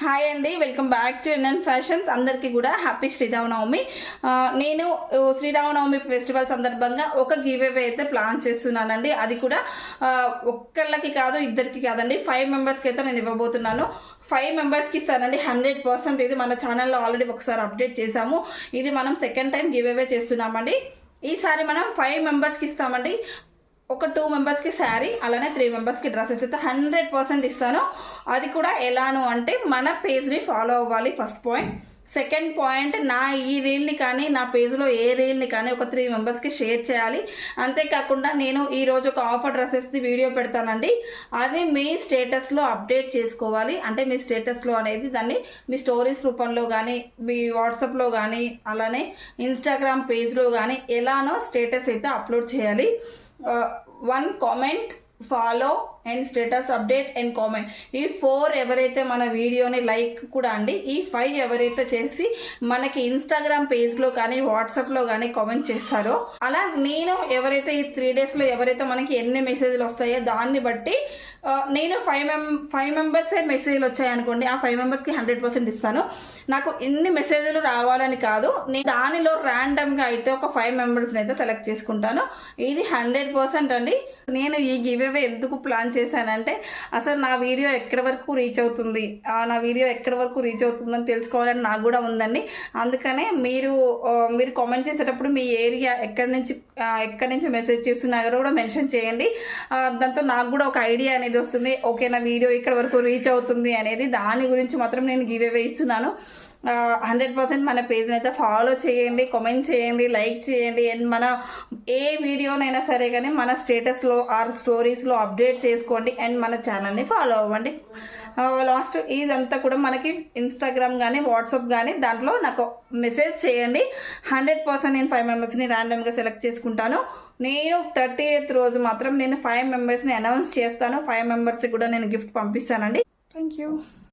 Hi అండి, welcome back to NN fashions. అందరికీ కూడా హ్యాపీ శ్రీరామనవమి. నేను శ్రీరామనవమి ఫెస్టివల్ సందర్భంగా ఒక గివ్ అవే అయితే ప్లాన్ చేస్తున్నానండి. అది కూడా ఒక్కళ్ళకి కాదు, ఇద్దరికి కాదండి, 5 మెంబర్స్కి అయితే నేను ఇవ్వబోతున్నాను. 5 మెంబర్స్కి ఇస్తానండి 100%. ఇది మన ఛానల్లో ఆల్రెడీ ఒకసారి అప్డేట్ చేశాము. ఇది మనం సెకండ్ టైం గివ్ అవే చేస్తున్నామండి. ఈసారి మనం 5 మెంబర్స్కి ఇస్తామండి. ఒక 2 మెంబర్స్కి శారీ, అలానే 3 మెంబర్స్కి డ్రెస్సెస్ అయితే 100% ఇస్తాను. అది కూడా ఎలాను అంటే మన పేజ్ని ఫాలో అవ్వాలి, ఫస్ట్ పాయింట్. సెకండ్ పాయింట్, నా ఈ రీల్ని కానీ నా పేజ్లో ఏ రీల్ని కానీ ఒక 3 మెంబర్స్కి షేర్ చేయాలి. అంతేకాకుండా నేను ఈరోజు ఒక ఆఫర్ డ్రెస్సెస్ది వీడియో పెడతానండి. అది మీ స్టేటస్లో అప్డేట్ చేసుకోవాలి. అంటే మీ స్టేటస్లో అనేది దాన్ని మీ స్టోరీస్ రూపంలో కానీ, మీ వాట్సాప్లో కానీ, అలానే ఇన్స్టాగ్రామ్ పేజ్లో కానీ ఎలానో స్టేటస్ అయితే అప్లోడ్ చేయాలి. 1 comment, follow and status update and comment, ఈ 4 ఎవరైతే మన వీడియోని లైక్ కూడా అండి, ఈ 5 ఎవరైతే చేసి మనకి ఇన్స్టాగ్రామ్ పేజ్లో కానీ వాట్సాప్లో కానీ కామెంట్ చేస్తారో, అలా నేను ఎవరైతే ఈ 3 డేస్లో ఎవరైతే మనకి ఎన్ని మెసేజ్లు వస్తాయో దాన్ని బట్టి నేను 5 మెంబర్సే మెసేజ్లు వచ్చాయనుకోండి, ఆ 5 మెంబర్స్కి 100% ఇస్తాను. నాకు ఇన్ని మెసేజ్లు రావాలని కాదు, నేను దానిలో ర్యాండమ్గా అయితే ఒక 5 మెంబర్స్ని అయితే సెలెక్ట్ చేసుకుంటాను. ఇది 100% అండి. నేను ఈ గివ్ అవే ఎందుకు ప్లాన్ చేశానంటే, అసలు నా వీడియో ఎక్కడి వరకు రీచ్ అవుతుంది, అని తెలుసుకోవాలని నాకు కూడా ఉందండి. అందుకనే మీరు కామెంట్ చేసేటప్పుడు మీ ఏరియా ఎక్కడి నుంచి మెసేజ్ చేస్తున్నారో కూడా మెన్షన్ చేయండి. దాంతో నాకు కూడా ఒక ఐడియా అనేది వస్తుంది. ఓకే, నా వీడియో ఇక్కడ వరకు రీచ్ అవుతుంది అనేది. దాని గురించి మాత్రం నేను గివ్ అవే ఇస్తున్నాను. 100% మన పేజ్ని అయితే ఫాలో చేయండి, కామెంట్ చేయండి, లైక్ చేయండి. అండ్ మన ఏ వీడియోనైనా సరే కానీ మన స్టేటస్లో ఆర్ స్టోరీస్లో అప్డేట్ చేసుకోండి. అండ్ మన ఛానల్ని ఫాలో అవ్వండి. లాస్ట్ ఇదంతా కూడా మనకి ఇన్స్టాగ్రామ్ కానీ వాట్సాప్ కానీ దాంట్లో నాకు మెసేజ్ చేయండి. 100% నేను 5 మెంబర్స్ని ర్యాండమ్గా సెలెక్ట్ చేసుకుంటాను. నేను 30th రోజు మాత్రం నేను 5 మెంబర్స్ని అనౌన్స్ చేస్తాను. 5 మెంబర్స్కి కూడా నేను గిఫ్ట్ పంపిస్తానండి. Thank you.